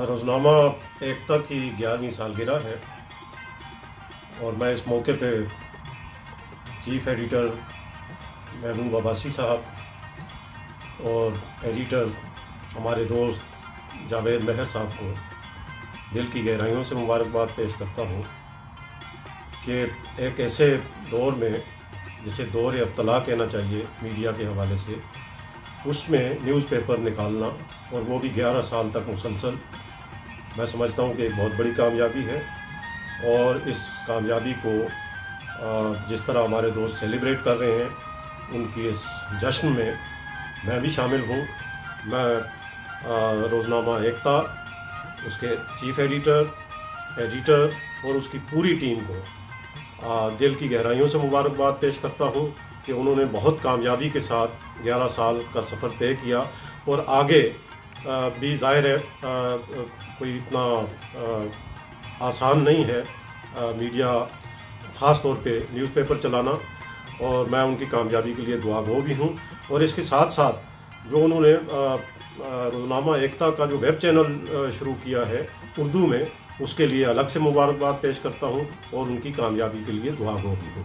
روزنامہ ایکتا کی 11ویں سالگرہ ہے اور میں اس موقع پہ چیف ایڈیٹر محبوب عباسی صاحب اور ایڈیٹر ہمارے دوست جاوید مہر صاحب کو دل کی گہرائیوں سے مبارکباد پیش کرتا ہوں کہ ایک ایسے دور میں جسے دور ابتلا کہنا چاہیے میڈیا کے حوالے سے، اس میں نیوز پیپر نکالنا اور وہ بھی 11 سال تک مسلسل، میں سمجھتا ہوں کہ ایک بہت بڑی کامیابی ہے۔ اور اس کامیابی کو جس طرح ہمارے دوست سیلیبریٹ کر رہے ہیں، ان کی اس جشن میں بھی شامل ہوں۔ میں روزنامہ ایکتا، اس کے چیف ایڈیٹر اور اس کی پوری ٹیم کو دل کی گہرائیوں سے مبارکباد پیش کرتا ہوں کہ انہوں نے بہت کامیابی کے ساتھ 11 سال کا سفر طے کیا، اور آگے بھی ظاہر ہے کوئی اتنا آسان نہیں ہے میڈیا، خاص طور پہ نیوز پیپر چلانا، اور میں ان کی کامیابی کے لیے دعا گو بھی ہوں۔ اور اس کے ساتھ ساتھ جو انہوں نے روزنامہ ایکتا کا جو ویب چینل شروع کیا ہے اردو میں، اس کے لیے الگ سے مبارکباد پیش کرتا ہوں اور ان کی کامیابی کے لیے دعا گو بھی ہوں۔